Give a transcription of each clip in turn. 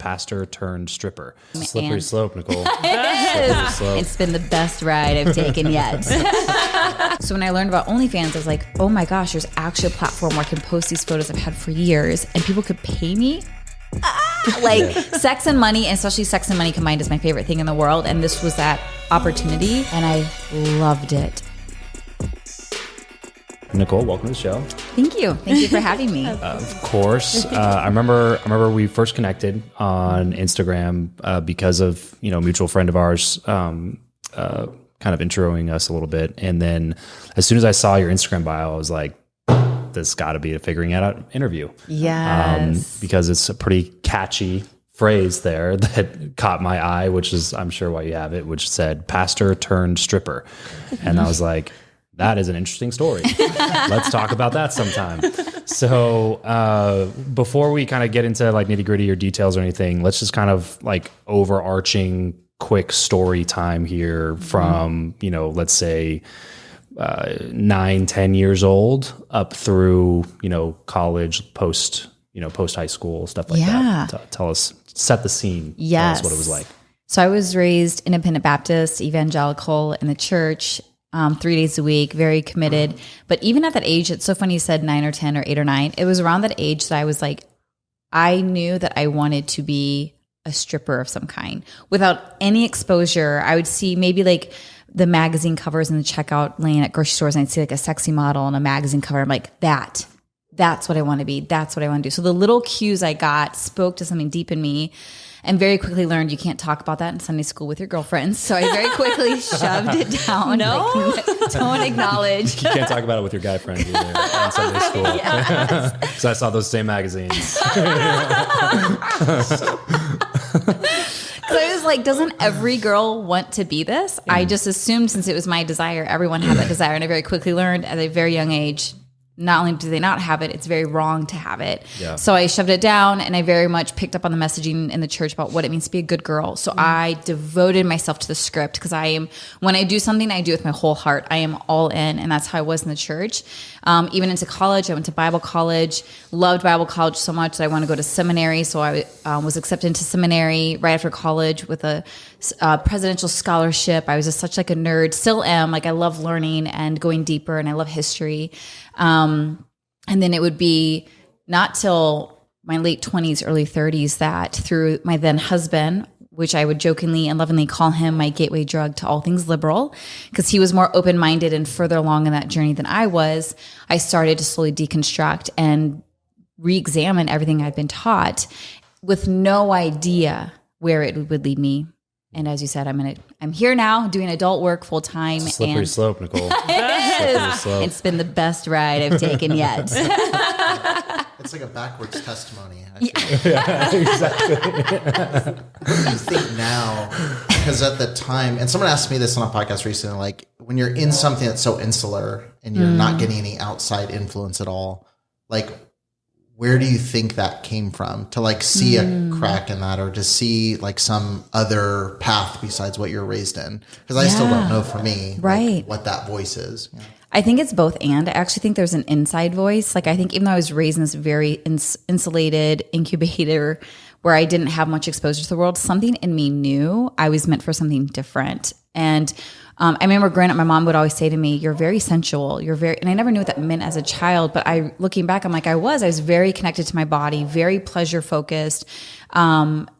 pastor turned stripper. Slippery slope, Nikole. It's been the best ride I've taken yet. So when I learned about OnlyFans, I was like, oh my gosh, there's actually a platform where I can post these photos I've had for years and people could pay me. Sex and money, and especially sex and money combined, is my favorite thing in the world. And this was that opportunity, and I loved it. Nikole, welcome to the show. Thank you. Thank you for having me. Of course. I remember we first connected on Instagram because of, mutual friend of ours kind of introing us a little bit. And then as soon as I saw your Instagram bio, I was like, this got to be a figuring it out interview. Yes. Because it's a pretty catchy phrase there that caught my eye, which is, I'm sure why you have it, which said pastor turned stripper. And I was like, that is an interesting story. Let's talk about that sometime. So before we kind of get into like nitty gritty or details or anything, let's just kind of like overarching quick story time here from, let's say 9-10 years old up through, college, post high school, stuff like that. Tell us, set the scene. Yes. Tell us what it was like. So I was raised independent Baptist, evangelical in the church, 3 days a week, very committed. But even at that age, it's so funny you said 9 or 10 or 8 or 9. It was around that age that I was like, I knew that I wanted to be a stripper of some kind without any exposure. I would see maybe like the magazine covers in the checkout lane at grocery stores, and I'd see like a sexy model on a magazine cover. I'm like, that's what I want to be. That's what I want to do. So the little cues I got spoke to something deep in me, and very quickly learned you can't talk about that in Sunday school with your girlfriends. So I very quickly shoved it down. No, don't acknowledge. You can't talk about it with your guy friends either in Sunday school. Yes. So I saw those same magazines. So I was like, doesn't every girl want to be this? I just assumed since it was my desire, everyone had that desire. And I very quickly learned at a very young age, not only do they not have it, it's very wrong to have it. Yeah. So I shoved it down, and I very much picked up on the messaging in the church about what it means to be a good girl. So I devoted myself to the script, because when I do something, I do it with my whole heart. I am all in, and that's how I was in the church. Even into college, I went to Bible college, loved Bible college so much that I wanted to go to seminary. So I was accepted into seminary right after college with a presidential scholarship. I was just such like a nerd, still am. Like I love learning and going deeper, and I love history. And then it would be not till my late 20s, early 30s that through my then husband, which I would jokingly and lovingly call him my gateway drug to all things liberal, because he was more open-minded and further along in that journey than I was, I started to slowly deconstruct and re-examine everything I'd been taught with no idea where it would lead me. And as you said, I'm here now doing adult work full time. Slippery slope, Nikole. Slippery slope. It's been the best ride I've taken yet. It's like a backwards testimony. Yeah, exactly. What do you think now? Because at the time, and someone asked me this on a podcast recently, like when you're in something that's so insular and you're not getting any outside influence at all, like where do you think that came from, to like see a crack in that, or to see like some other path besides what you're raised in? Because I still don't know for me like, what that voice is. Yeah. I think it's both and. I actually think there's an inside voice. Like I think even though I was raised in this very insulated incubator where I didn't have much exposure to the world, something in me knew I was meant for something different. And I remember growing up, my mom would always say to me, you're very sensual. And I never knew what that meant as a child, but looking back, I'm like, I was very connected to my body, very pleasure focused. And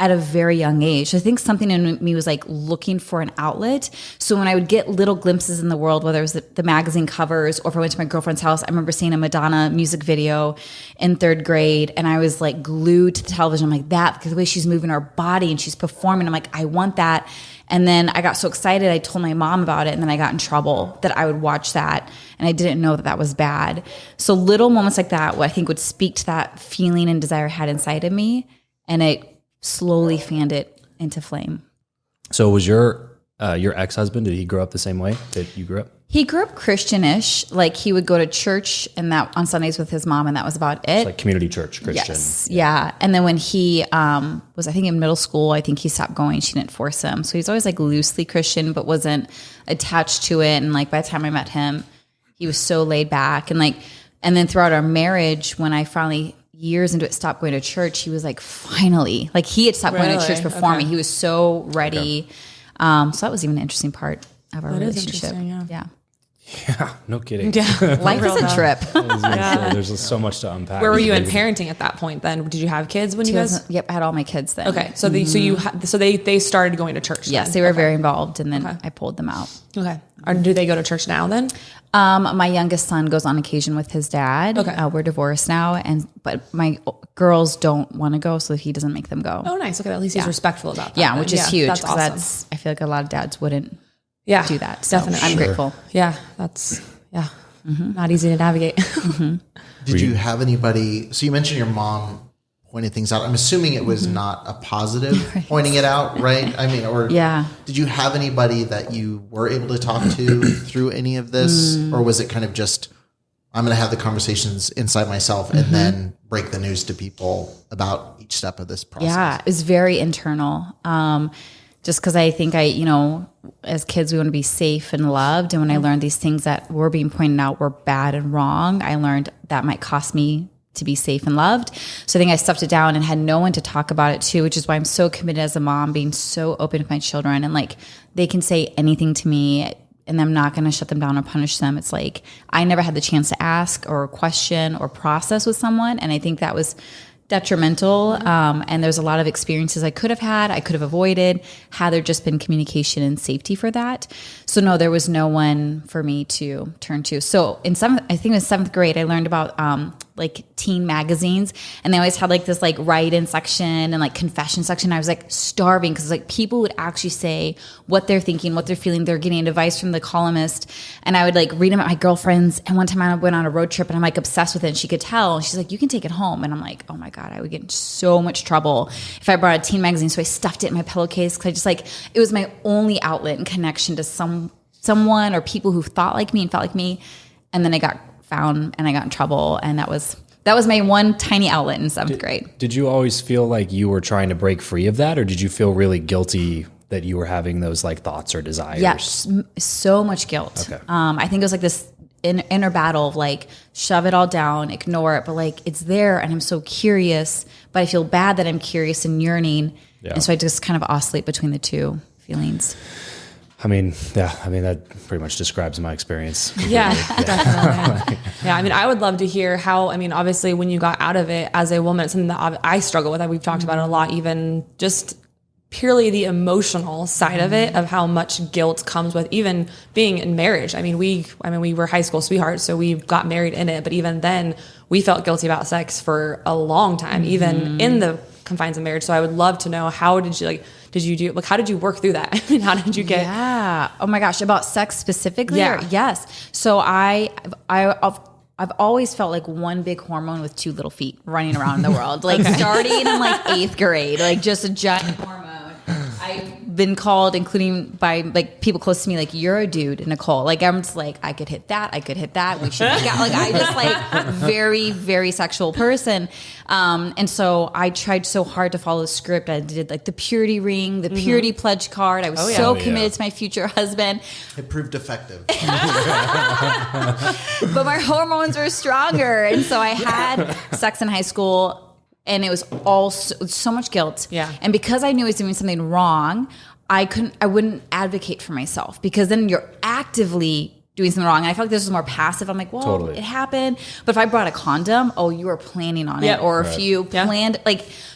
at a very young age, I think something in me was like looking for an outlet. So when I would get little glimpses in the world, whether it was the magazine covers or if I went to my girlfriend's house, I remember seeing a Madonna music video in 3rd grade, and I was like glued to the television. I'm like, that, because the way she's moving her body and she's performing, I'm like, I want that. And then I got so excited, I told my mom about it, and then I got in trouble that I would watch that, and I didn't know that was bad. So little moments like that, what I think would speak to that feeling and desire I had inside of me, and it slowly fanned it into flame. So was your ex-husband, did he grow up the same way that you grew up? He grew up Christianish. Like he would go to church and that on Sundays with his mom, and that was about it. It's like community church Christian. Yes. Yeah. And then when he was, I think in middle school, I think he stopped going. She didn't force him. So he's always like loosely Christian, but wasn't attached to it. And like by the time I met him, he was so laid back. And then throughout our marriage, when I finally years into it, stopped going to church, he was like, finally, like he had stopped going to church before me. He was so ready. So that was even an interesting part of our relationship. Yeah. Yeah, no kidding. Yeah. Life is a trip. There's so much to unpack. Where were you in parenting at that point then? Did you have kids when you guys? Yep, I had all my kids then. Okay, so they started going to church. Yes, then. they were very involved, and then I pulled them out. Okay, do they go to church now then? My youngest son goes on occasion with his dad. Okay, we're divorced now, but my girls don't want to go, so he doesn't make them go. Oh, nice. Okay, at least he's respectful about that. Yeah, which is huge. That's awesome. I feel like a lot of dads wouldn't. Do that. So Definitely. I'm grateful. Yeah, that's not easy to navigate. Did you have anybody? So you mentioned your mom pointed things out. I'm assuming it was not a positive pointing it out, right? I mean, or did you have anybody that you were able to talk to through any of this, or was it kind of just I'm going to have the conversations inside myself and then break the news to people about each step of this process? Yeah, it was very internal. Just because I think as kids, we want to be safe and loved. And when I learned these things that were being pointed out were bad and wrong, I learned that might cost me to be safe and loved. So I think I stuffed it down and had no one to talk about it to, which is why I'm so committed as a mom, being so open with my children. And like, they can say anything to me and I'm not going to shut them down or punish them. It's like, I never had the chance to ask or question or process with someone. And I think that was detrimental. And there's a lot of experiences I could have had, I could have avoided, had there just been communication and safety for that. So no, there was no one for me to turn to. So I think it was 7th grade, I learned about like teen magazines, and they always had like this like write-in section and like confession section. I was like starving because like people would actually say what they're thinking, what they're feeling. They're getting advice from the columnist, and I would like read them at my girlfriend's. And one time I went on a road trip and I'm like obsessed with it, and she could tell. And she's like, "You can take it home." And I'm like, "Oh my God, I would get in so much trouble if I brought a teen magazine." So I stuffed it in my pillowcase because I just like, it was my only outlet and connection to someone or people who thought like me and felt like me. And then I got found and I got in trouble, and that was my one tiny outlet in 7th grade. Did you always feel like you were trying to break free of that, or did you feel really guilty that you were having those like thoughts or desires? Yes, so much guilt. Okay. I think it was like this inner battle of like, shove it all down, ignore it, but like it's there and I'm so curious, but I feel bad that I'm curious and yearning. Yeah. And so I just kind of oscillate between the two feelings. I mean, that pretty much describes my experience. Yeah, definitely. Yeah, I mean, I would love to hear how, I mean, obviously when you got out of it as a woman, it's something that I struggle with. We've talked about it a lot, even just purely the emotional side of it, of how much guilt comes with even being in marriage. I mean, we were high school sweethearts, so we got married in it, but even then we felt guilty about sex for a long time, even in the confines of marriage. So I would love to know, how did you work through that? I mean, how did you get? Yeah. Oh my gosh. About sex specifically? Yeah. Yes. So I've always felt like one big hormone with two little feet running around in the world, like starting in like 8th grade, like just a giant hormone. I've been called, including by like people close to me, like, "You're a dude, Nikole." Like, I'm just like, I could hit that. We should make out. Like, I just like very, very sexual person. And so I tried so hard to follow the script. I did like the purity ring, the purity pledge card. I was so committed to my future husband. It proved effective. But my hormones were stronger. And so I had sex in high school. And it was all so much guilt. Yeah. And because I knew I was doing something wrong, I wouldn't advocate for myself, because then you're actively doing something wrong. And I felt like this was more passive. I'm like, well, It happened. But if I brought a condom, you were planning on it. Or if you planned,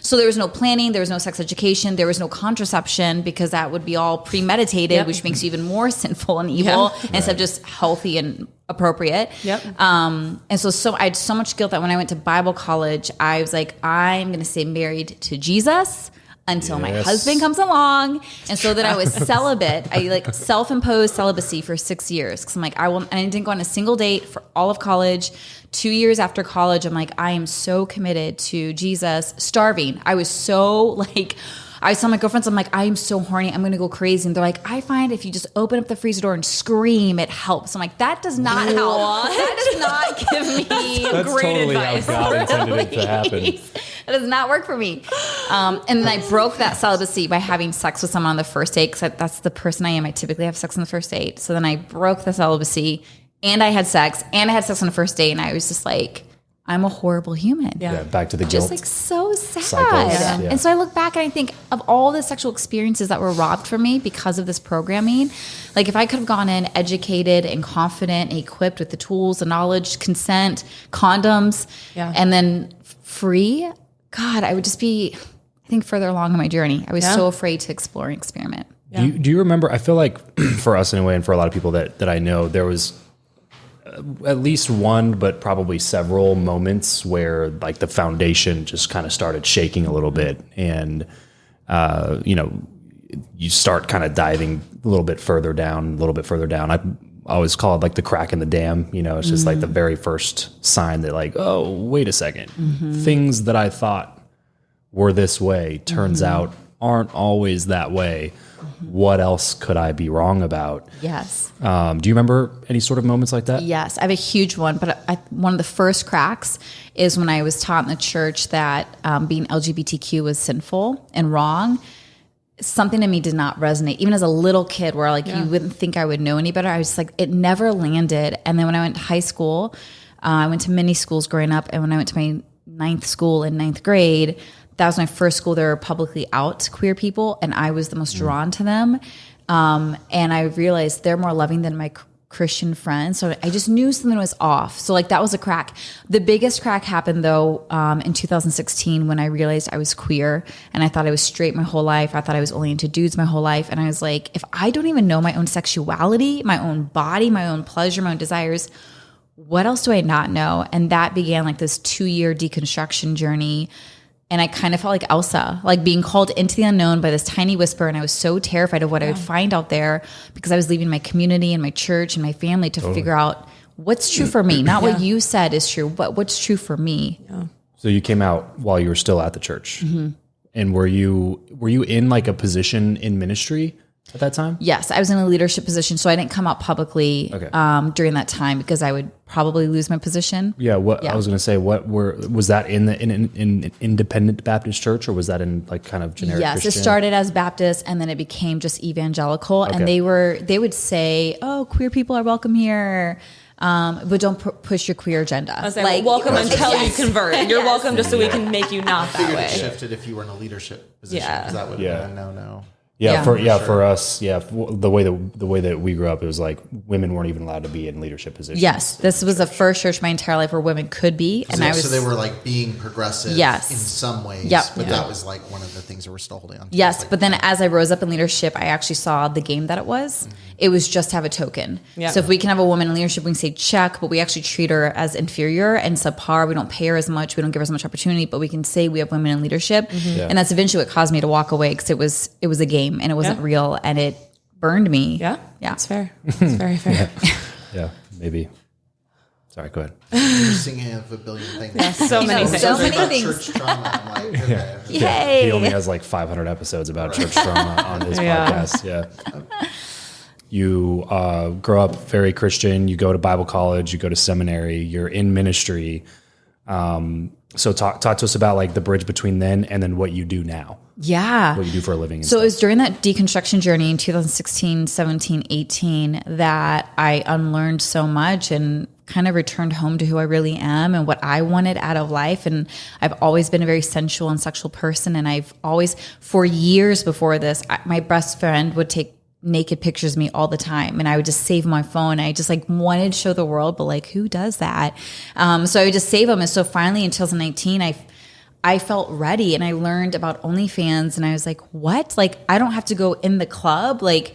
so there was no planning, there was no sex education, there was no contraception, because that would be all premeditated, which makes you even more sinful and evil instead of just healthy and appropriate. And so I had so much guilt that when I went to Bible college, I was like, I'm going to stay married to Jesus until my husband comes along. And so then I was celibate. I like self-imposed celibacy for 6 years. Because I'm like, and I didn't go on a single date for all of college. 2 years after college, I'm like, I am so committed to Jesus, starving. I was so like, I tell my girlfriends, I'm like, I am so horny, I'm going to go crazy. And they're like, I find if you just open up the freezer door and scream, it helps. I'm like, that does not help. That does not give me That's great totally advice. How God intended it to happen. That does not work for me. And then I broke that celibacy by having sex with someone on the first date, because that's the person I am. I typically have sex on the first date. So then I broke the celibacy, and I had sex on the first date, and I was just like, I'm a horrible human. Yeah, back to the guilt. Just like so sad. Cycles, yeah. And so I look back and I think of all the sexual experiences that were robbed from me because of this programming. Like if I could have gone in educated and confident and equipped with the tools, the knowledge, consent, condoms, and then free, God, I would just be, I think, further along in my journey. I was so afraid to explore and experiment. Yeah. Do you remember, I feel like for us anyway, and for a lot of people that I know, there was at least one, but probably several moments where like the foundation just kind of started shaking a little bit, and you start kind of diving a little bit further down. I always call it like the crack in the dam. It's just like the very first sign that like, oh, wait a second, things that I thought were this way turns out aren't always that way. What else could I be wrong about? Yes. Do you remember any sort of moments like that? Yes. I have a huge one, but one of the first cracks is when I was taught in the church that being LGBTQ was sinful and wrong. Something in me did not resonate, even as a little kid, where like you wouldn't think I would know any better. I was just like, it never landed. And then when I went to high school, I went to many schools growing up, and when I went to my 9th school in 9th grade, that was my first school. There were publicly out queer people, and I was the most drawn to them. And I realized they're more loving than my Christian friends. So I just knew something was off. So like that was a crack. The biggest crack happened though in 2016 when I realized I was queer, and I thought I was straight my whole life. I thought I was only into dudes my whole life. And I was like, if I don't even know my own sexuality, my own body, my own pleasure, my own desires, what else do I not know? And that began like this 2-year deconstruction journey. And I kind of felt like Elsa, like being called into the unknown by this tiny whisper. And I was so terrified of what I would find out there, because I was leaving my community and my church and my family to figure out what's true for me. Not what you said is true, but what's true for me. Yeah. So you came out while you were still at the church. And were you in like a position in ministry at that time? Yes, I was in a leadership position. So I didn't come out publicly during that time, because I would probably lose my position. I was going to say, was that in an independent Baptist church, or was that in like kind of generic Yes, Christian? It started as Baptist, and then it became just evangelical. And they would say, oh, queer people are welcome here. But don't push your queer agenda. I was like, welcome until you convert. You're welcome just so we can make you not that way. It shifted if you were in a leadership position. Because that would have been a no-no. For us, the way that we grew up, it was like women weren't even allowed to be in leadership positions. Yes, this was the first church my entire life where women could be, and so they were like being progressive in some ways. But that was like one of the things that we're still holding on to. Yes, like, but then as I rose up in leadership, I actually saw the game that it was. It was just to have a token. So if we can have a woman in leadership, we can say check, but we actually treat her as inferior and subpar. We don't pay her as much. We don't give her as much opportunity, but we can say we have women in leadership. And that's eventually what caused me to walk away, because it was a game and it wasn't real, and it burned me. Yeah. That's fair. It's very fair. Yeah, maybe. Sorry, go ahead. You're singing of a billion things. Yeah, so many things. So many things. Church trauma. I'm like, okay. Yay. He only has like 500 episodes about church trauma on his podcast. Yeah. You grow up very Christian. You go to Bible college. You go to seminary. You're in ministry. So talk to us about like the bridge between then and then what you do now. Yeah. What you do for a living. So it was during that deconstruction journey in 2016, 17, 18 that I unlearned so much and kind of returned home to who I really am and what I wanted out of life. And I've always been a very sensual and sexual person. And I've always, for years before this, my best friend would take naked pictures of me all the time, and I would just save my phone. I just like wanted to show the world, but like, who does that? So I would just save them. And so finally in 2019, I felt ready, and I learned about OnlyFans, and I was like, what? Like, I don't have to go in the club. Like,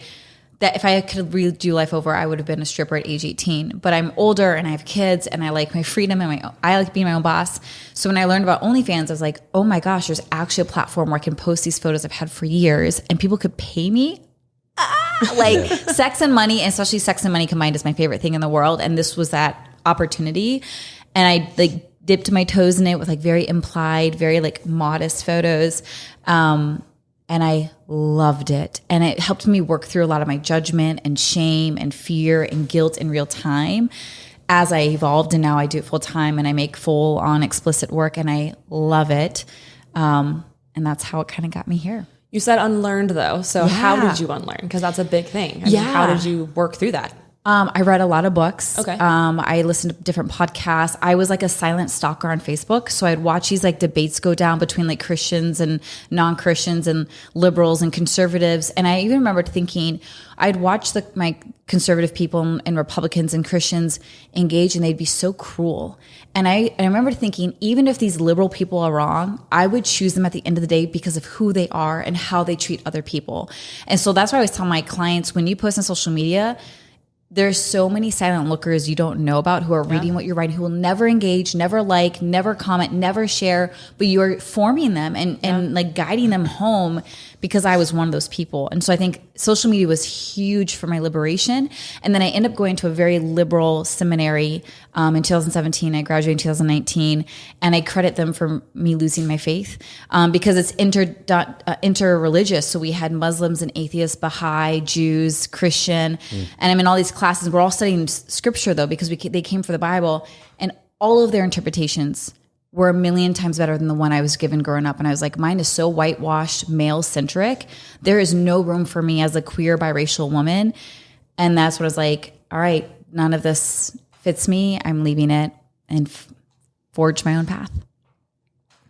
that if I could redo life over, I would have been a stripper at age 18. But I'm older and I have kids, and I like my freedom, and I like being my own boss. So when I learned about OnlyFans, I was like, oh my gosh, there's actually a platform where I can post these photos I've had for years, and people could pay me. Sex and money, and especially sex and money combined, is my favorite thing in the world. And this was that opportunity. And I like dipped my toes in it with like very implied, very like modest photos. And I loved it. And it helped me work through a lot of my judgment and shame and fear and guilt in real time as I evolved. And now I do it full time, and I make full on explicit work, and I love it. And that's how it kind of got me here. You said unlearned though. So how did you unlearn? Because that's a big thing. I mean, how did you work through that? I read a lot of books. Okay. I listened to different podcasts. I was like a silent stalker on Facebook. So I'd watch these like debates go down between like Christians and non-Christians and liberals and conservatives. And I even remembered thinking I'd watch my conservative people and Republicans and Christians engage, and they'd be so cruel. And I remember thinking, even if these liberal people are wrong, I would choose them at the end of the day because of who they are and how they treat other people. And so that's why I always tell my clients, when you post on social media, there's so many silent lookers you don't know about who are reading what you're writing, who will never engage, never like, never comment, never share, but you're forming them and like guiding them home, because I was one of those people. And so I think social media was huge for my liberation. And then I ended up going to a very liberal seminary in 2017. I graduated in 2019, and I credit them for me losing my faith because it's inter-religious. So we had Muslims and atheists, Baha'i, Jews, Christian, and I'm in all these classes. We're all studying scripture though, because they came for the Bible, and all of their interpretations were a million times better than the one I was given growing up. And I was like, mine is so whitewashed, male-centric. There is no room for me as a queer, biracial woman. And that's what I was like, all right, none of this fits me. I'm leaving it and forge my own path. Do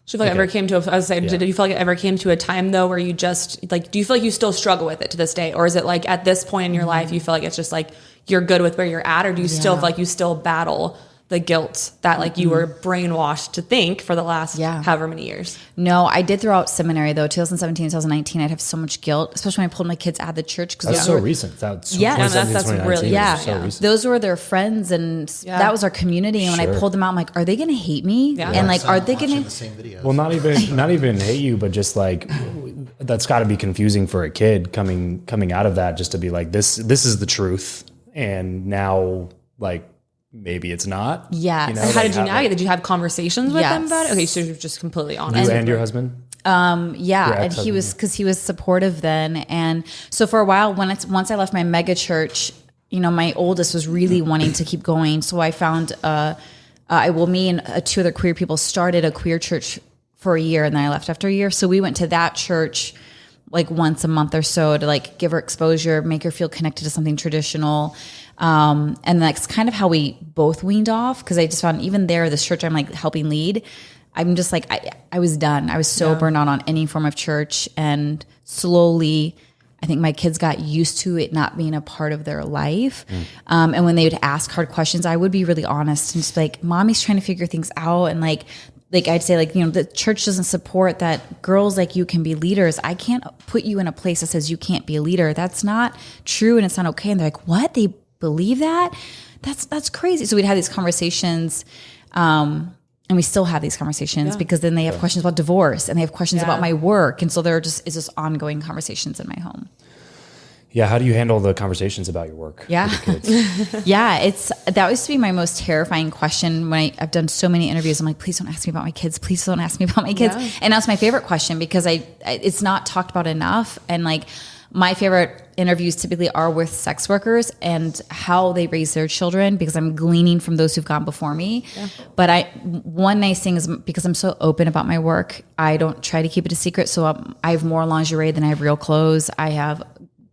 you feel like it ever came to did you feel like it ever came to a time though where you just like, do you feel like you still struggle with it to this day? Or is it like at this point in your life, you feel like it's just like, you're good with where you're at? Or do you still feel like you still battle the guilt that like you were brainwashed to think for the last however many years? No, I did throughout seminary though. 2017, 2019, I'd have so much guilt, especially when I pulled my kids out of the church. That's so recent. That's really recent. Those were their friends, and that was our community. And when I pulled them out, I'm like, are they going to hate me? Yeah. And like, are they going the same videos? Well, not even hate you, but just like, that's got to be confusing for a kid coming out of that, just to be like, this is the truth, and now like, maybe it's not. Yes. You know, how did you navigate? Did you have conversations with them about it? Okay, so you're just completely honest. You and your husband? And he was supportive then. And so for a while, once I left my mega church, you know, my oldest was really wanting to keep going. So I found, me and two other queer people started a queer church for a year, and then I left after a year. So we went to that church like once a month or so to like give her exposure, make her feel connected to something traditional. And that's kind of how we both weaned off, because I just found even there, this church I'm like helping lead, I'm just like, I was done. I was so burned out on any form of church, and slowly I think my kids got used to it not being a part of their life. And when they would ask hard questions, I would be really honest and just be like, mommy's trying to figure things out. And like I'd say, like, you know, the church doesn't support that girls like you can be leaders. I can't put you in a place that says you can't be a leader. That's not true, and it's not okay. And they're like, what? They believe that? That's crazy. So we'd have these conversations, and we still have these conversations because then they have questions about divorce, and they have questions about my work. And so it's just ongoing conversations in my home. Yeah. How do you handle the conversations about your work? Yeah. With your kids? That used to be my most terrifying question when I've done so many interviews. I'm like, please don't ask me about my kids. Please don't ask me about my kids. Yeah. And that's my favorite question, because it's not talked about enough. And like, my favorite interviews typically are with sex workers and how they raise their children, because I'm gleaning from those who've gone before me. Yeah. But one nice thing is, because I'm so open about my work, I don't try to keep it a secret. So I have more lingerie than I have real clothes. I have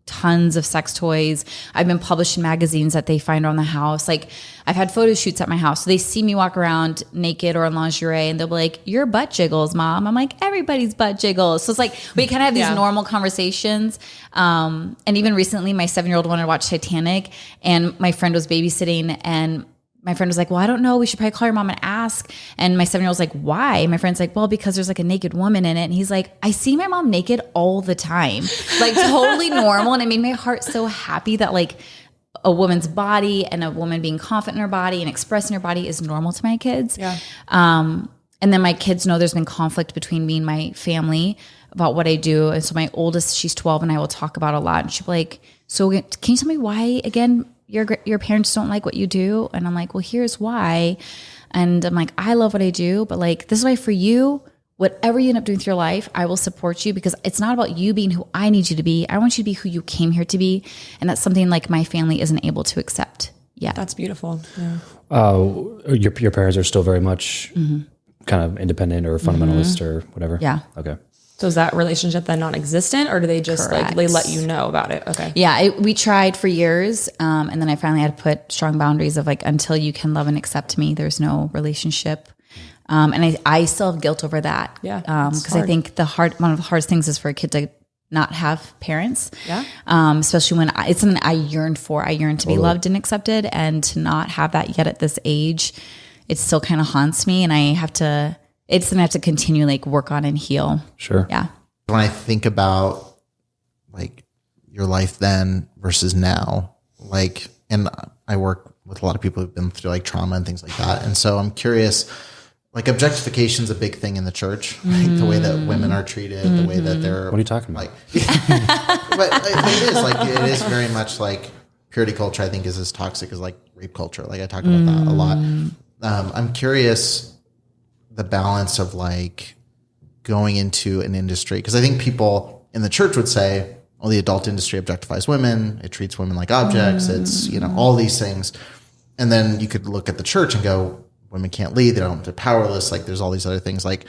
tons of sex toys. I've been published in magazines that they find around the house. Like, I've had photo shoots at my house. So they see me walk around naked or in lingerie, and they'll be like, your butt jiggles, Mom. I'm like, everybody's butt jiggles. So it's like, we kind of have these normal conversations. And even recently, my 7-year-old wanted to watch Titanic, and my friend was babysitting, and my friend was like, well, I don't know. We should probably call your mom and ask. And my 7-year-old was like, why? And my friend's like, well, because there's like a naked woman in it. And he's like, I see my mom naked all the time, like totally normal. And it made my heart so happy that like a woman's body and a woman being confident in her body and expressing her body is normal to my kids. Yeah. And then my kids know there's been conflict between me and my family about what I do. And so my oldest, she's 12, and I will talk about a lot. And she'll be like, so can you tell me why again your parents don't like what you do? And I'm like, well, here's why. And I'm like, I love what I do, but like, this is why for you, whatever you end up doing with your life, I will support you, because it's not about you being who I need you to be. I want you to be who you came here to be. And that's something like my family isn't able to accept. Yeah. That's beautiful. Yeah. Your parents are still very much kind of independent or fundamentalist or whatever. Yeah. Okay. So is that relationship then non-existent, or do they just like, Correct. they let you know about it? Okay. Yeah, we tried for years. And then I finally had to put strong boundaries of like, until you can love and accept me, there's no relationship. And I still have guilt over that. Yeah, Because I think one of the hardest things is for a kid to not have parents. Yeah. Especially when it's something I yearned for. I yearned to be loved and accepted, and to not have that yet at this age, it still kind of haunts me. And it's something I have to continue like work on and heal. Sure. Yeah. When I think about like your life then versus now, like, and I work with a lot of people who've been through like trauma and things like that. And so I'm curious, like objectification is a big thing in the church, like the way that women are treated, the way that they're. What are you talking about? Like, but it is like, it is very much like purity culture, I think is as toxic as like rape culture. Like I talk about that a lot. I'm curious the balance of like going into an industry, because I think people in the church would say, well, the adult industry objectifies women, it treats women like objects, it's, you know, all these things. And then you could look at the church and go, women can't lead, they're powerless, like there's all these other things. Like,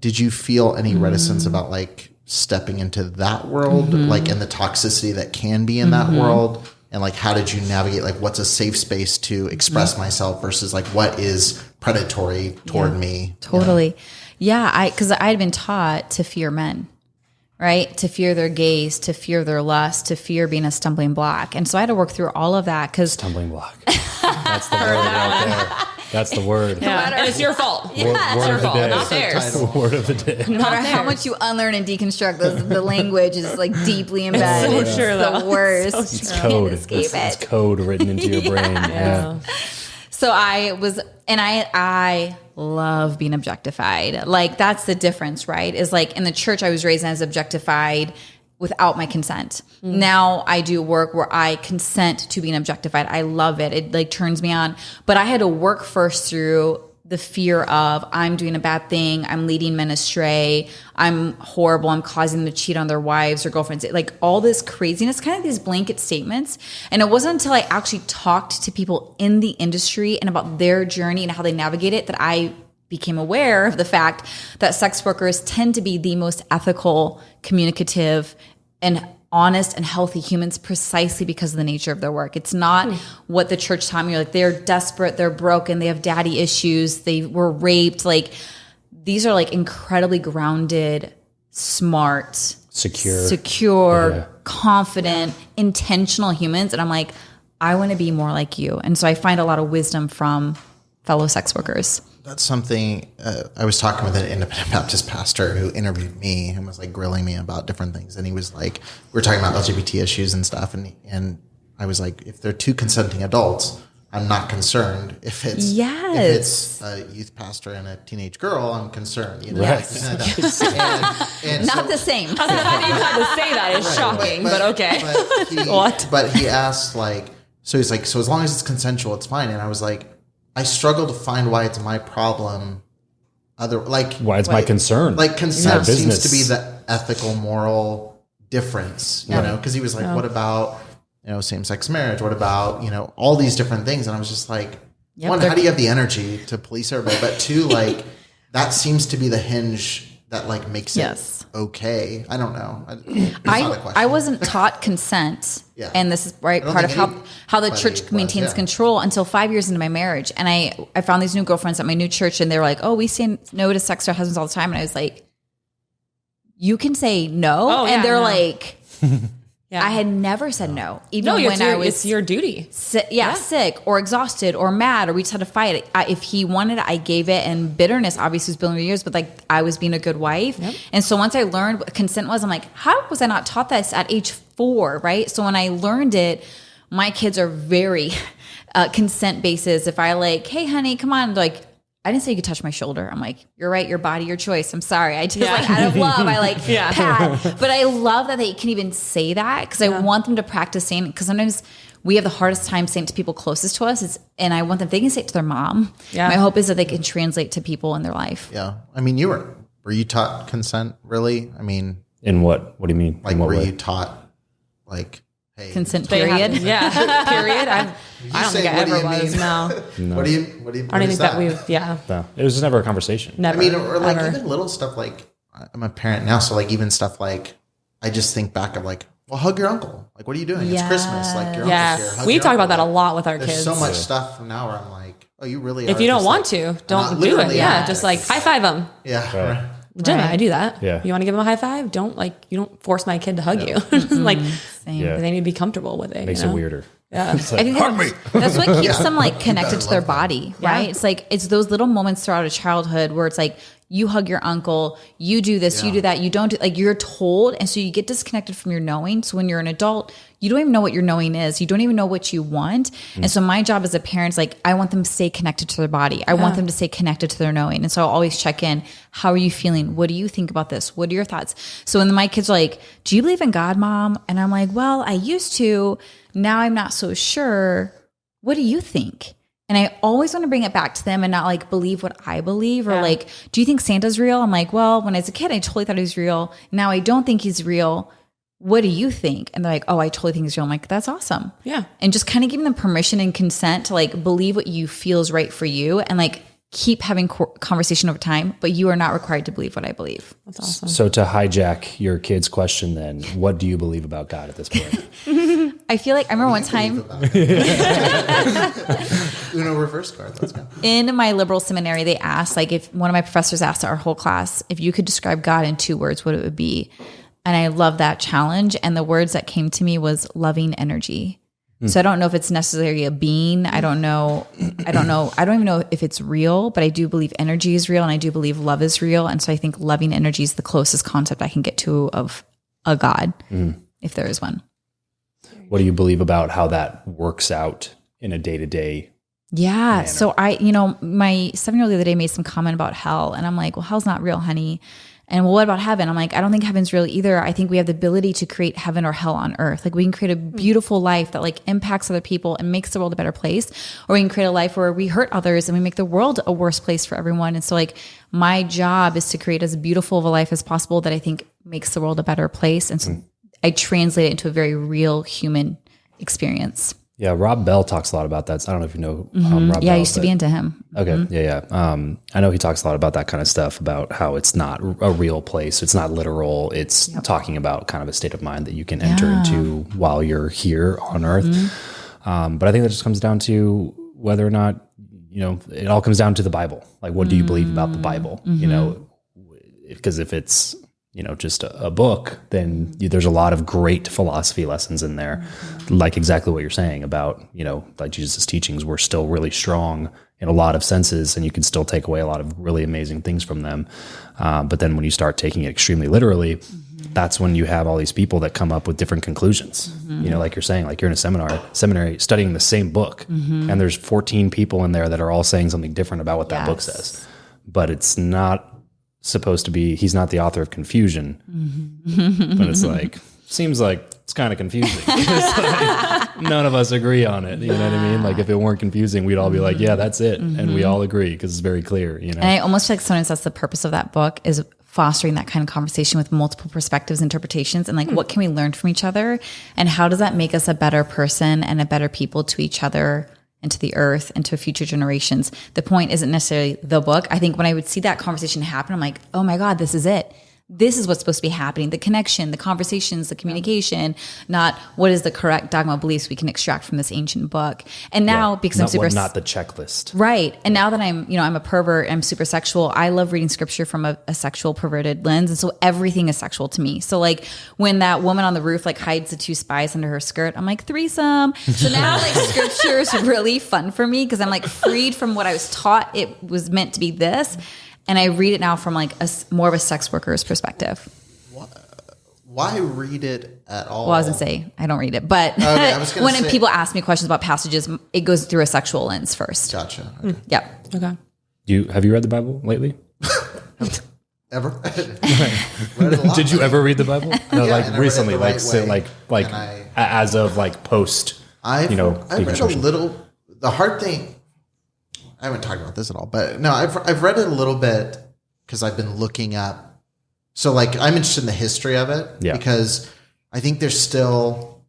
did you feel any reticence about like stepping into that world, like, and the toxicity that can be in that world? And like, how did you navigate, like, what's a safe space to express myself versus like what is predatory toward me? Totally. Yeah. Because I had been taught to fear men, right? To fear their gaze, to fear their lust, to fear being a stumbling block. And so I had to work through all of that because Stumbling block. That's the word right there. That's the word. Yeah. And it's your fault. Word It's your of the fault, day. not theirs. Word of the day. no matter how much you unlearn and deconstruct, the language is like deeply embedded. so It's true, the though. worst. It's so You true. can't Code. escape It's it. code written into your brain. Yeah. So I love being objectified. Like that's the difference, right? Is like in the church I was raised as objectified without my consent. Now I do work where I consent to being objectified. I love it. It like turns me on. But I had to work first through the fear of I'm doing a bad thing. I'm leading men astray. I'm horrible. I'm causing them to cheat on their wives or girlfriends. Like all this craziness, kind of these blanket statements. And it wasn't until I actually talked to people in the industry and about their journey and how they navigate it that I became aware of the fact that sex workers tend to be the most ethical, communicative, and honest and healthy humans precisely because of the nature of their work. It's not what the church taught me. Like they're desperate, they're broken, they have daddy issues, they were raped. Like these are like incredibly grounded, smart, secure, confident, intentional humans. And I'm like, I want to be more like you. And so I find a lot of wisdom from fellow sex workers. That's something I was talking with an independent Baptist pastor who interviewed me and was like grilling me about different things. And he was like, we were talking about LGBT issues and stuff. And I was like, if they're two consenting adults, I'm not concerned. If it's a youth pastor and a teenage girl, I'm concerned. You know, Right. like, and Not so, the same. The fact that you had to say that is shocking, but okay. What? But he asked like, so he's like, so as long as it's consensual, it's fine. And I was like, I struggle to find why it's my problem. Why it's my concern. Like consent It's seems business. to be the ethical, moral difference, you know? Because he was like, what about, you know, same-sex marriage? What about, you know, all these different things? And I was just like, one, how do you have the energy to police everybody? But two, like that seems to be the hinge that like makes it okay. I don't know. It's not a question. I wasn't taught consent. Yeah. And this is part of how the church maintains control until 5 years into my marriage. And I found these new girlfriends at my new church and they were like, oh, we say no to sex to our husbands all the time. And I was like, you can say no. Oh, and they're like, Yeah. I had never said no. Even No, when I was it's your duty. sick or exhausted or mad or we just had to fight. If he wanted it, I gave it. And bitterness obviously was building over years, but like I was being a good wife. Yep. And so once I learned what consent was, I'm like, how was I not taught this at age 4, right? So when I learned it, my kids are very consent basis. If I like, hey honey, come on, like, I didn't say you could touch my shoulder. I'm like, you're right, your body, your choice. I'm sorry. I just like out of love, I like pat. But I love that they can even say that because I want them to practice saying it. Because sometimes we have the hardest time saying it to people closest to us. And I want them, if they can say it to their mom. Yeah. My hope is that they can translate to people in their life. Yeah. I mean, were you taught consent really? I mean, in what? What do you mean? Like, were you taught like, hey, consent period? Period. I don't think I ever was. No. What do you? I don't think that we've. Yeah. No, it was just never a conversation. Never. I mean, or like ever. even little stuff like I'm a parent now. So like even stuff like, I just think back of like, well, hug your uncle. Like, what are you doing? It's Christmas. Like your uncle's here. Hug We your talk uncle. about that a lot with our There's kids. so much stuff now where I'm like, oh, you really If are you don't just want like, to, not don't do it. literally, Yeah. Just like high five them. Yeah. Right. Legitimate, I do that. Yeah. You want to give them a high five? You don't force my kid to hug you. Like, Same. Yeah. they need to be comfortable with it. Makes you it know? weirder. Yeah. I think that's what keeps them like connected to their body, right? Yeah. It's like, it's those little moments throughout a childhood where it's like, you hug your uncle, you do this, you do that, you don't do, like you're told. And so you get disconnected from your knowing. So when you're an adult, you don't even know what your knowing is. You don't even know what you want. And so my job as a parent is like, I want them to stay connected to their body. I want them to stay connected to their knowing. And so I'll always check in. How are you feeling? What do you think about this? What are your thoughts? So when my kids are like, do you believe in God, Mom? And I'm like, well, I used to, now I'm not so sure. What do you think? And I always want to bring it back to them and not like believe what I believe or like, do you think Santa's real? I'm like, well, when I was a kid, I totally thought he was real. Now I don't think he's real. What do you think? And they're like, oh, I totally think he's real. I'm like, that's awesome. Yeah. And just kind of giving them permission and consent to like believe what you feel is right for you and like keep having conversation over time, but you are not required to believe what I believe. That's awesome. So to hijack your kid's question then, what do you believe about God at this point? I feel like I remember one time Uno reverse card. Let's go. in my liberal seminary, they asked, like, if one of my professors asked our whole class, if you could describe God in 2 words, what it would be. And I love that challenge. And the words that came to me was loving energy. So I don't know if it's necessarily a being. I don't know. I don't even know if it's real, but I do believe energy is real and I do believe love is real. And so I think loving energy is the closest concept I can get to of a God, if there is one. What do you believe about how that works out in a day-to-day? Yeah. So my 7-year-old the other day made some comment about hell and I'm like, well, hell's not real, honey. And well, what about heaven? I'm like, I don't think heaven's real either. I think we have the ability to create heaven or hell on earth. Like we can create a beautiful life that like impacts other people and makes the world a better place. Or we can create a life where we hurt others and we make the world a worse place for everyone. And so like my job is to create as beautiful of a life as possible that I think makes the world a better place. And so I translate it into a very real human experience. Yeah, Rob Bell talks a lot about that. So I don't know if you know Rob Bell. Yeah, I used to be into him. Okay, yeah. I know he talks a lot about that kind of stuff, about how it's not a real place. It's not literal. It's talking about kind of a state of mind that you can enter into while you're here on Earth. But I think that just comes down to whether or not, it all comes down to the Bible. Like, what do you believe about the Bible? Because if it's, just a book, then there's a lot of great philosophy lessons in there, like exactly what you're saying about, like Jesus' teachings were still really strong in a lot of senses, and you can still take away a lot of really amazing things from them. But then when you start taking it extremely literally, that's when you have all these people that come up with different conclusions. Like you're saying, like you're in a seminary studying the same book, and there's 14 people in there that are all saying something different about what that book says. But it's not supposed to be, he's not the author of confusion, but it's like, seems like it's kind of confusing. It's like, none of us agree on it. You know what I mean? Like if it weren't confusing, we'd all be like, yeah, that's it. And we all agree because it's very clear, And I almost feel like sometimes that's the purpose of that book, is fostering that kind of conversation with multiple perspectives, interpretations, and like, what can we learn from each other? And how does that make us a better person and a better people to each other and to the earth and to future generations? The point isn't necessarily the book. I think when I would see that conversation happen, I'm like, oh my God, this is it. This is what's supposed to be happening. The connection, the conversations, the communication, not what is the correct dogma beliefs we can extract from this ancient book. And now because I'm super, not the checklist. Right. And now that I'm a pervert, I'm super sexual. I love reading scripture from a sexual perverted lens. And so everything is sexual to me. So like when that woman on the roof like hides the 2 spies under her skirt, I'm like, threesome. So now like scripture is really fun for me because I'm like freed from what I was taught it was meant to be this. And I read it now from like more of a sex worker's perspective. Why read it at all? Well, I was gonna say I don't read it, but when people ask me questions about passages, it goes through a sexual lens first. Gotcha. Okay. Yep. Okay. Have you read the Bible lately? Ever? Read it a lot. Did you ever read the Bible? No, Yeah, like and I read it recently, the like right way. as of like post. I've read a deconstruction. little. The hard thing, I haven't talked about this at all, but no, I've read it a little bit because I've been looking up. So like I'm interested in the history of it because I think there's still,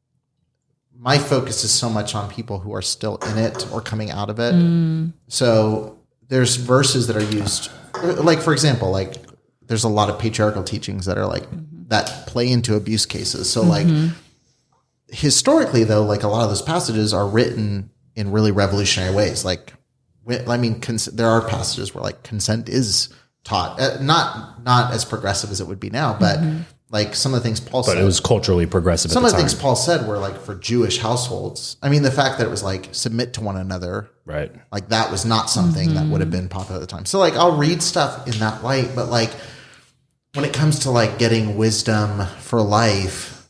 my focus is so much on people who are still in it or coming out of it. So there's verses that are used, like for example, like there's a lot of patriarchal teachings that are like, that play into abuse cases. So like historically though, like a lot of those passages are written in really revolutionary ways. Like, I mean, there are passages where like consent is taught, not as progressive as it would be now, but like some of the things Paul said. But it was culturally progressive Some at of the the time. things Paul said were like for Jewish households. I mean, the fact that it was like submit to one another, Right. like that was not something that would have been popular at the time. So like I'll read stuff in that light, but like when it comes to like getting wisdom for life,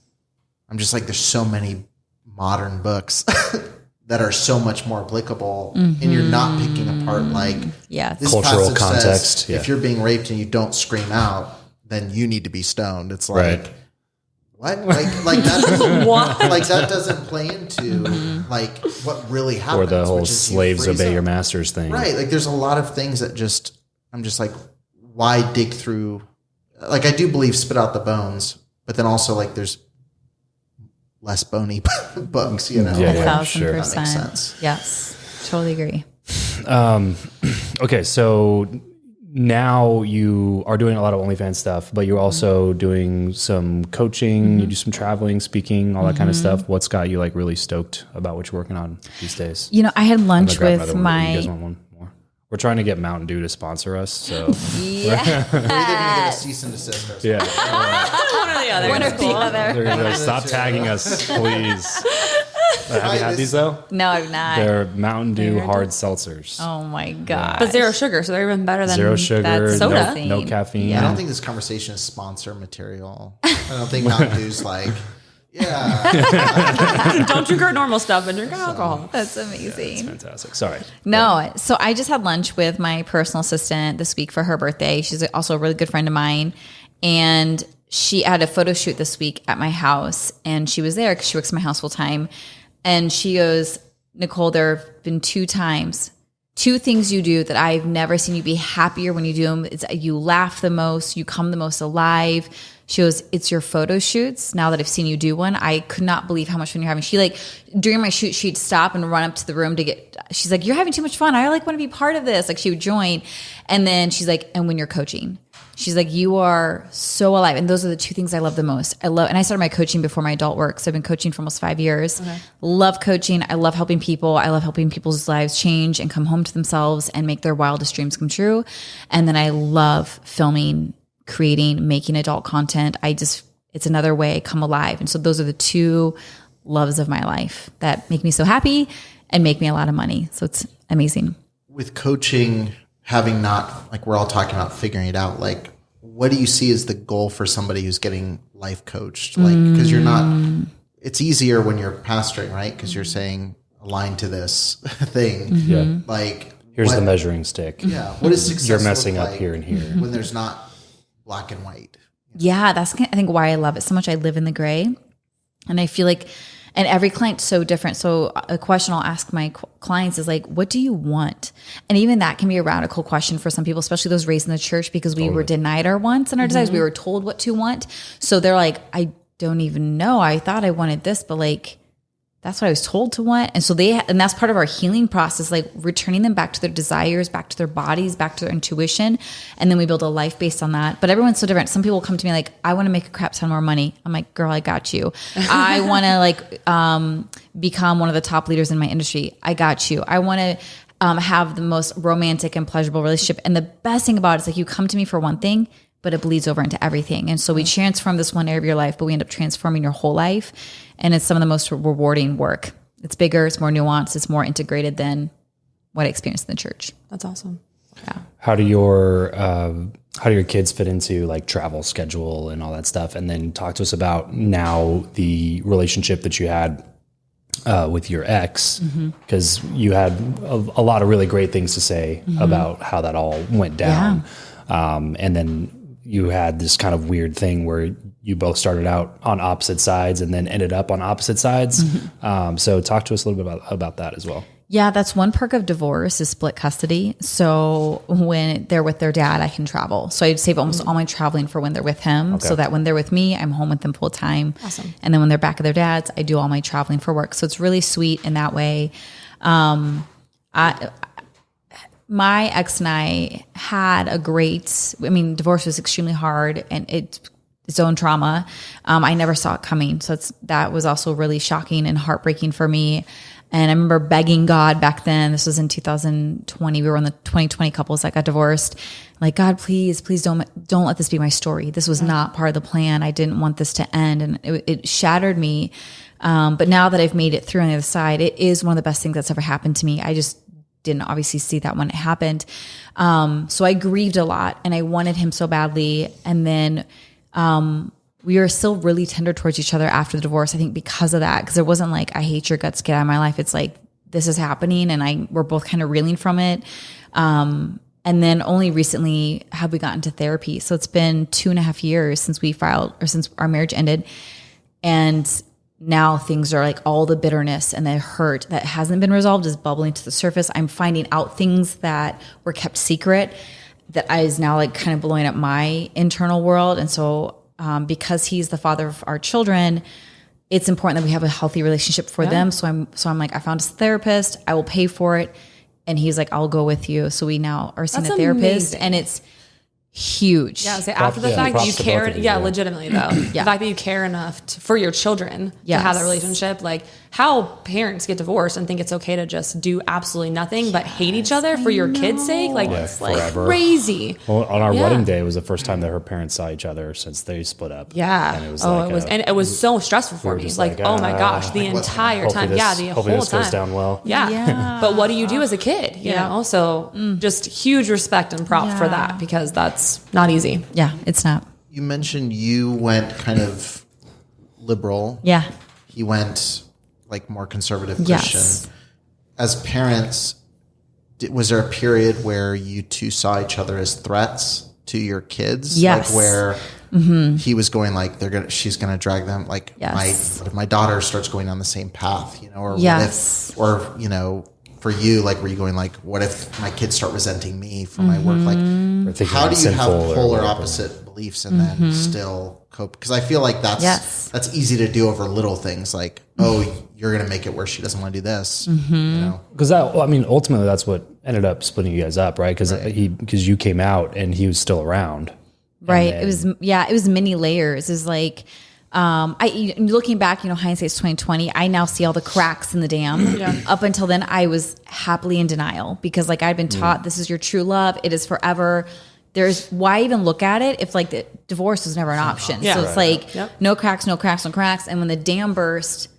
I'm just like, there's so many modern books that are so much more applicable, and you're not picking apart like this cultural passage context. says, if you're being raped and you don't scream out, then you need to be stoned. It's like, Right. what? Like that doesn't, What? like that doesn't play into like what really happens. Or the whole which is you slaves freeze obey up. your masters thing. Right. Like there's a lot of things that just, I'm just like, why dig through? Like I do believe spit out the bones, but then also like there's less bony books, you know? Yeah, Like, 1,000%. sure. That makes sense. Yes, totally agree. Okay, so now you are doing a lot of OnlyFans stuff, but you're also doing some coaching, you do some traveling, speaking, all that kind of stuff. What's got you like really stoked about what you're working on these days? You know, I had I'm lunch gonna grab with another one. You guys my want one more? We're trying to get Mountain Dew to sponsor us, so We're either going to get a cease and desist or something. yeah, One or the other. one or the other. they're gonna be like, stop tagging us, please. Have you had these though? No, I'm not. They're Mountain Dew hard seltzers. Oh my god! But zero sugar, so they're even better than Zero sugar, that's soda. no caffeine. I don't think this conversation is sponsor material. I don't think Mountain Dew's like, yeah. Don't drink our normal stuff and drink alcohol. That's amazing. Fantastic. Sorry. No, so I just had lunch with my personal assistant this week for her birthday. She's also a really good friend of mine, and she had a photo shoot this week at my house, and she was there because she works in my house full time. And she goes, Nikole, there have been 2 times, 2 things you do that I've never seen you be happier when you do them. It's you laugh the most, you come the most alive. She goes, it's your photo shoots. Now that I've seen you do one, I could not believe how much fun you're having. She like, during my shoot, she'd stop and run up to the room to get, she's like, you're having too much fun. I like want to be part of this. Like she would join. And then she's like, and when you're coaching, she's like, you are so alive. And those are the 2 things I love the most. And I started my coaching before my adult work. So I've been coaching for almost 5 years. Okay. Love coaching. I love helping people. I love helping people's lives change and come home to themselves and make their wildest dreams come true. And then I love filming, creating, making adult content. It's another way I come alive. And so those are the 2 loves of my life that make me so happy and make me a lot of money. So it's amazing. With coaching, having not, like we're all talking about figuring it out, like what do you see as the goal for somebody who's getting life coached? Like, because you're not, it's easier when you're pastoring, right? Because you're saying align to this thing. Yeah. Like, Here's the measuring stick. Yeah. What is success? You're messing look up like here and here. when there's not black and white. Yeah, that's I think why I love it so much. I live in the gray, and I feel like, and every client's so different. So a question I'll ask my clients is like, what do you want? And even that can be a radical question for some people, especially those raised in the church, because we were denied our wants and our desires. We were told what to want. So they're like, I don't even know. I thought I wanted this, but like, that's what I was told to want. And so and that's part of our healing process, like returning them back to their desires, back to their bodies, back to their intuition. And then we build a life based on that. But everyone's so different. Some people come to me like, I want to make a crap ton more money. I'm like, girl, I got you. I want to like, become one of the top leaders in my industry. I got you. I want to, have the most romantic and pleasurable relationship. And the best thing about it is like, you come to me for one thing, but it bleeds over into everything. And so we transform this one area of your life, but we end up transforming your whole life. And it's some of the most rewarding work. It's bigger, it's more nuanced, it's more integrated than what I experienced in the church. That's awesome. Yeah. How do your kids fit into like travel schedule and all that stuff? And then talk to us about now the relationship that you had with your ex, because you had a lot of really great things to say about how that all went down. Yeah. And then you had this kind of weird thing where you both started out on opposite sides and then ended up on opposite sides. So talk to us a little bit about that as well. Yeah, that's one perk of divorce is split custody. So when they're with their dad, I can travel. So I'd save almost all my traveling for when they're with him, so that when they're with me, I'm home with them full time. Awesome. And then when they're back at their dad's, I do all my traveling for work. So it's really sweet in that way. my ex and I had a great, divorce was extremely hard and its own trauma. I never saw it coming. So that was also really shocking and heartbreaking for me. And I remember begging God back then, this was in 2020. We were on the 2020 couples that got divorced. Like, God, please don't let this be my story. This was not part of the plan. I didn't want this to end. And it shattered me. But now that I've made it through on the other side, it is one of the best things that's ever happened to me. I just didn't obviously see that when it happened. So I grieved a lot and I wanted him so badly. And then, we were still really tender towards each other after the divorce. I think because of that, because it wasn't like, I hate your guts, get out of my life. It's like, this is happening. And we're both kind of reeling from it. And then only recently have we gotten to therapy. So it's been 2.5 years since since our marriage ended. And now things are like all the bitterness and the hurt that hasn't been resolved is bubbling to the surface. I'm finding out things that were kept secret that is now like kind of blowing up my internal world. And so, because he's the father of our children, it's important that we have a healthy relationship for them. So I'm like, I found a therapist, I will pay for it. And he's like, I'll go with you. So we now are seeing a therapist and it's huge. Yeah, so after the fact that you care, legitimately though, the fact that you care enough for your children to have that relationship, like how parents get divorced and think it's okay to just do absolutely nothing but hate each other for your kids' sake, like it's like crazy. Well, on our wedding day, it was the first time that her parents saw each other since they split up. Yeah, and it was it was so stressful for me. Like, oh my gosh, the entire time, the whole this time goes down well. Yeah. But what do you do as a kid? You know, so just huge respect and prop for that because that's not easy. Yeah, it's not. You mentioned you went kind of liberal. Yeah. He went like more conservative Christian. Yes. As parents, was there a period where you two saw each other as threats to your kids? Yes. Like where he was going like she's gonna drag them like what if my daughter starts going on the same path, you know, or what if, or you know, for you, like were you going like what if my kids start resenting me for my work? Like how do you have polar opposite beliefs and then still cope? Because I feel like that's easy to do over little things like, oh, you're going to make it where she doesn't want to do this. You know? Because ultimately that's what ended up splitting you guys up, right? Because you came out and he was still around. Right. It was many layers. It was like, looking back, you know, hindsight's 2020. I now see all the cracks in the dam. Up until then, I was happily in denial because like I'd been taught this is your true love. It is forever. Why even look at it if like the divorce was never an option? So it's like no cracks. And when the dam burst,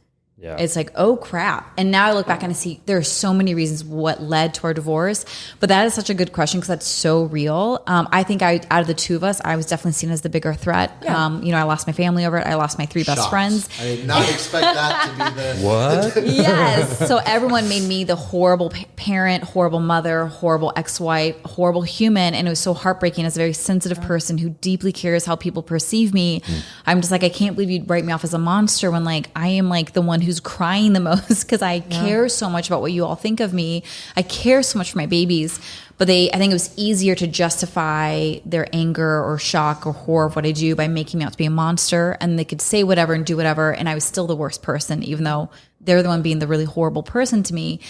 it's like, oh crap. And now I look back and I see there are so many reasons what led to our divorce, but that is such a good question because that's so real. I think out of the two of us, I was definitely seen as the bigger threat. You know, I lost my family over it. I lost my 3 best friends. I did not expect that to be the... What? Yes. So everyone made me the horrible parent, horrible mother, horrible ex-wife, horrible human. And it was so heartbreaking as a very sensitive person who deeply cares how people perceive me. I'm just like, I can't believe you'd write me off as a monster when like, I am like the one who's crying the most because I care so much about what you all think of me. I care so much for my babies, but I think it was easier to justify their anger or shock or horror of what I do by making me out to be a monster, and they could say whatever and do whatever, and I was still the worst person, even though they're the one being the really horrible person to me.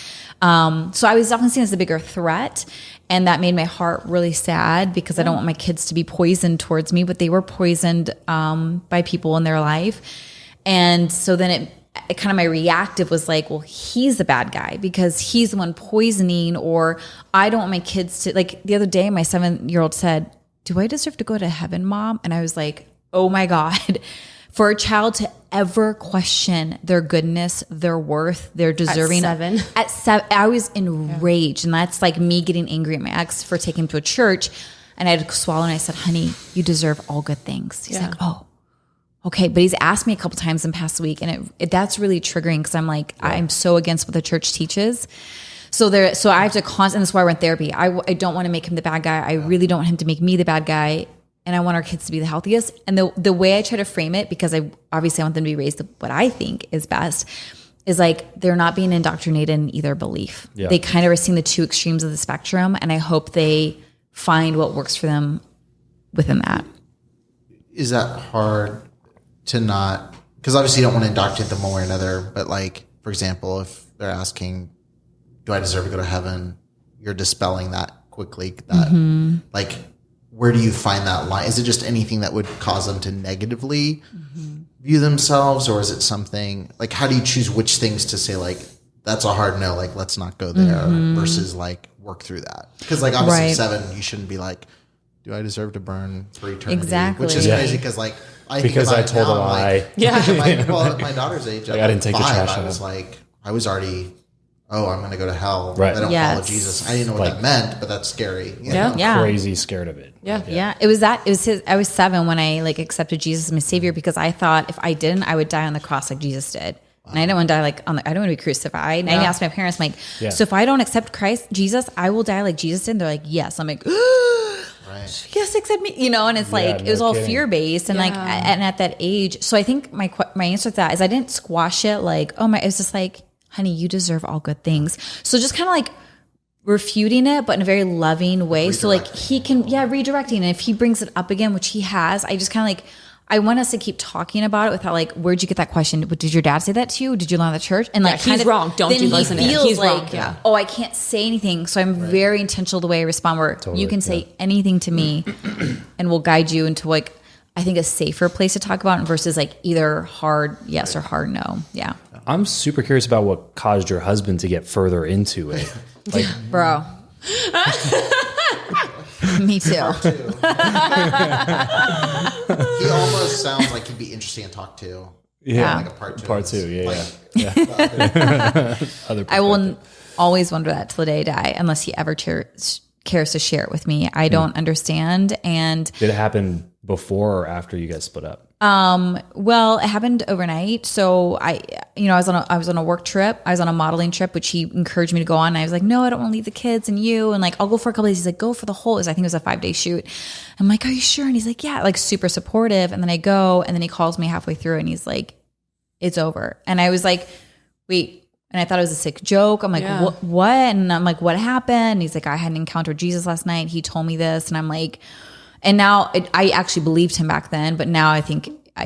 So I was definitely seen as the bigger threat, and that made my heart really sad because I don't want my kids to be poisoned towards me, but they were poisoned by people in their life. And so then it kind of my reactive was like, well, he's the bad guy because he's the one poisoning, or I don't want my kids to, like the other day, my 7-year-old said, do I deserve to go to heaven, Mom? And I was like, oh my God, for a child to ever question their goodness, their worth, their deserving. At 7, I was enraged. And that's like me getting angry at my ex for taking him to a church. And I had to swallow and I said, honey, you deserve all good things. He's like, oh. Okay, but he's asked me a couple times in the past week, and that's really triggering because I'm like, I'm so against what the church teaches. So I have to constantly, that's why we're in therapy. I don't want to make him the bad guy. I really don't want him to make me the bad guy. And I want our kids to be the healthiest. And the way I try to frame it, because I obviously want them to be raised what I think is best, is like they're not being indoctrinated in either belief. Yeah. They kind of are seeing the two extremes of the spectrum, and I hope they find what works for them within that. Is that hard to not, because obviously you don't want to indoctrinate them one way or another, but like, for example, if they're asking, do I deserve to go to heaven? you're dispelling that quickly, that like, where do you find that line? Is it just anything that would cause them to negatively view themselves, or is it something like, how do you choose which things to say, like, that's a hard no, like, let's not go there, versus like work through that? Because like, obviously 7, you shouldn't be like, do I deserve to burn for eternity? Exactly. Which is crazy because like, because I told a lie. At my daughter's age, like, I didn't take 5, the trash I out. was like, I was already, I'm going to go to hell. Right. I don't follow Jesus. I didn't know what that meant, but that's scary. You know? Yeah. Crazy scared of it. Yeah. It was I was 7 when I like accepted Jesus as my savior, because I thought if I didn't, I would die on the cross like Jesus did. Wow. And I didn't want to die like I don't want to be crucified. And I asked my parents, I'm like, so if I don't accept Jesus, I will die like Jesus did. And they're like, yes. I'm like, right. Yes, accept me. You know, and it's like, it was all fear-based. And like, and at that age, so I think my answer to that is I didn't squash it like, it was just like, honey, you deserve all good things. So just kind of like refuting it, but in a very loving way. So like he can, redirecting. And if he brings it up again, which he has, I just kind of like, I want us to keep talking about it without like, where'd you get that question? Did your dad say that to you? Did you learn at the church? And like, he's wrong. Don't do listen to him. He's like, wrong. I can't say anything. So I'm very intentional the way I respond, where you can say anything to me and we'll guide you into like, I think a safer place to talk about it versus like either hard yes or hard no. Yeah. I'm super curious about what caused your husband to get further into it. Like, bro. Me too. He almost sounds like he'd be interesting to talk to. Yeah. Like a part 2. Part 2, I will always wonder that till the day I die, unless he ever cares to share it with me. I don't understand. And did it happen before or after you guys split up? Well, it happened overnight. So I was on a work trip. I was on a modeling trip, which he encouraged me to go on. And I was like, no, I don't want to leave the kids and you. And like, I'll go for a couple days. He's like, go for the whole, I think it was a 5-day shoot. I'm like, are you sure? And he's like, yeah, like super supportive. And then I go, and then he calls me halfway through and he's like, it's over. And I was like, wait. And I thought it was a sick joke. I'm like, what? And I'm like, what happened? And he's like, I had an encounter with Jesus last night. He told me this. And I'm like, and now I actually believed him back then, but now I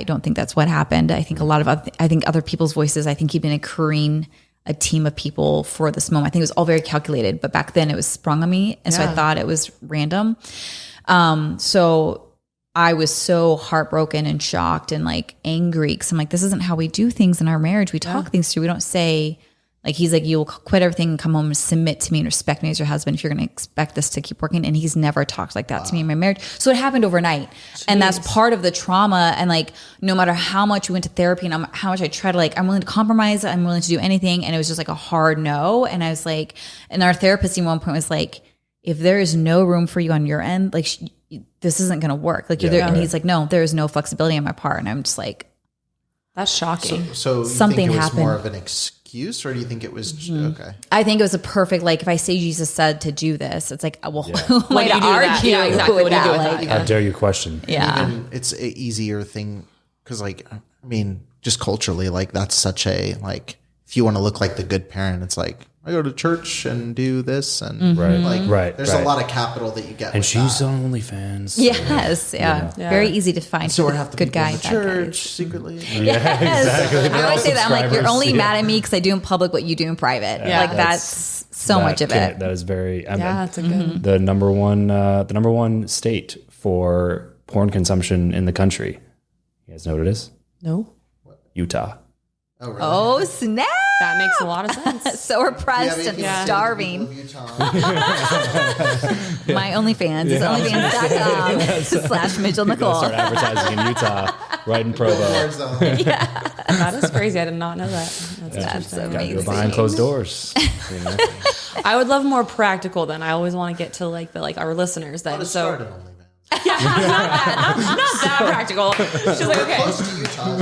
don't think that's what happened. I think I think other people's voices, I think he'd been accruing a team of people for this moment. I think it was all very calculated, but back then it was sprung on me. And so I thought it was random. So I was so heartbroken and shocked and like angry. Cause I'm like, this isn't how we do things in our marriage. We talk things through. We don't say, like, he's like, you will quit everything and come home and submit to me and respect me as your husband if you're going to expect this to keep working. And he's never talked like that to me in my marriage. So it happened overnight. Jeez. And that's part of the trauma. And like, no matter how much we went to therapy and how much I tried to like, I'm willing to compromise. I'm willing to do anything. And it was just like a hard no. And I was like, and our therapist at one point was like, if there is no room for you on your end, like this isn't going to work. Like you're there. And he's like, no, there is no flexibility on my part. And I'm just like, that's shocking. So something think it was happened. More of an excuse, or do you think it was okay? I think it was a perfect, like, if I say Jesus said to do this, it's like, well, who am I to argue? Yeah, exactly. What do you do with like, that? How dare you question? Yeah. Even it's an easier thing because, like, I mean, just culturally, like, that's such a, like, if you want to look like the good parent, it's like, I go to church and do this, and there's a lot of capital that you get. And with she's that. on OnlyFans. Yes, very easy to find. So we have to good be guy, going to church secretly. Yes, exactly. I always say that. I'm like, you're only subscribers. mad at me because I do in public what you do in private. Yeah. Like that's so much of it. That is very. That's a good. The number one state for porn consumption in the country. You guys know what it is? No. Utah. Oh, really? Oh snap! That makes a lot of sense. So oppressed and starving. My OnlyFans is onlyfans.com/Mitchell Nikole. Start advertising in Utah, right in Provo. That is crazy. I did not know that. That's Gotta do amazing. it behind closed doors. You know? I would love more practical then. I always want to get to like our listeners then. So not that practical. She's like, okay. Close to Utah.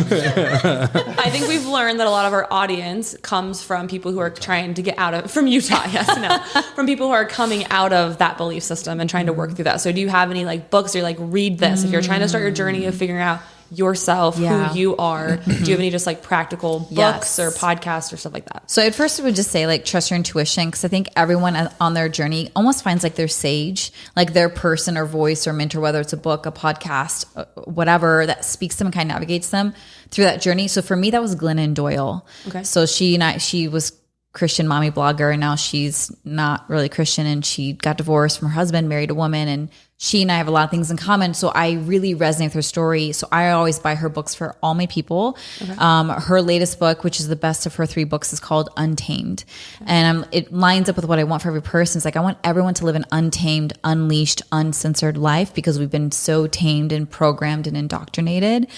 I think we've learned that a lot of our audience comes from people who are trying to get out of from Utah. Yes, no, from people who are coming out of that belief system and trying to work through that. So do you have any like books or like read this if you're trying to start your journey of figuring out yourself, who you are? Do you have any just like practical books or podcasts or stuff like that? So at first I would just say like trust your intuition, because I think everyone on their journey almost finds like their sage, like their person or voice or mentor, whether it's a book, a podcast, whatever that speaks to them and kind of navigates them through that journey. So for me, that was Glennon Doyle. Okay. So she was Christian mommy blogger, and now she's not really Christian, and she got divorced from her husband, married a woman, and she and I have a lot of things in common. So I really resonate with her story. So I always buy her books for all my people. Okay. Her latest book, which is the best of her 3 books, is called Untamed. Okay. And it lines up with what I want for every person. It's like, I want everyone to live an untamed, unleashed, uncensored life, because we've been so tamed and programmed and indoctrinated.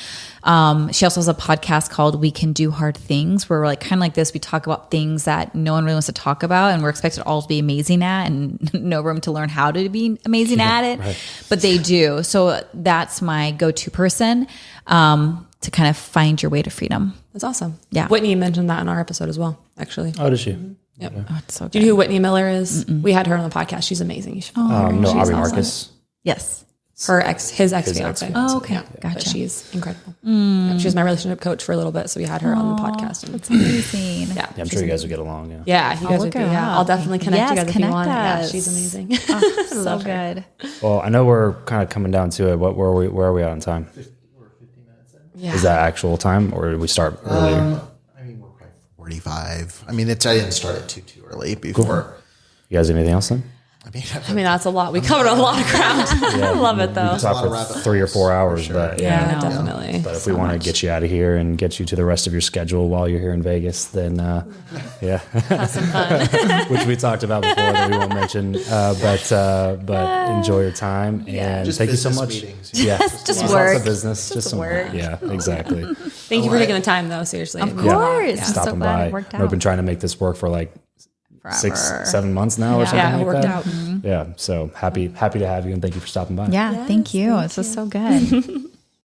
She also has a podcast called We Can Do Hard Things, where we're like, kind of like this. We talk about things that no one really wants to talk about, and we're expected all to be amazing at, and no room to learn how to be amazing at it. Right. But they do. So that's my go-to person to kind of find your way to freedom. That's awesome. Yeah. Whitney mentioned that in our episode as well, actually. Oh, did she? Yep. Oh, it's so good. Do you know who Whitney Miller is? Mm-mm. We had her on the podcast. She's amazing. You should follow her. No, She's Aubrey awesome. Marcus. Yes. His ex-fiance. Oh, okay. Yeah, Gotcha. But she's incredible. Yeah, she was my relationship coach for a little bit, so we had her on the podcast. That's amazing. Yeah, I'm sure you guys would get along. Yeah. Yeah, you guys would. Yeah, I'll definitely connect you guys if you want. Us. Yeah, she's amazing. So good. Well, I know we're kind of coming down to it. Where are we at on time? We're 15 minutes in. Yeah. Is that actual time, or did we start earlier? I mean, we're probably 45. I mean, I didn't start it too early before. Cool. You guys, anything else then? I mean, that's a lot. We covered a lot of ground. I love it though. We talked for 3 or 4 hours, sure. But yeah, definitely. But if we want to get you out of here and get you to the rest of your schedule while you're here in Vegas, then have some fun. Which we talked about before that we won't mention. But enjoy your time and just thank you so much. Meetings. Yeah, just work. Lots of business, just some work. Yeah, exactly. Thank you for taking the time though. Seriously, of course. Yeah. Stopping by. We've been trying to make this work for like forever. 6-7 months now or something like that. Yeah, it worked out. Yeah, so happy to have you, and thank you for stopping by. Yeah, thank you. This was so good.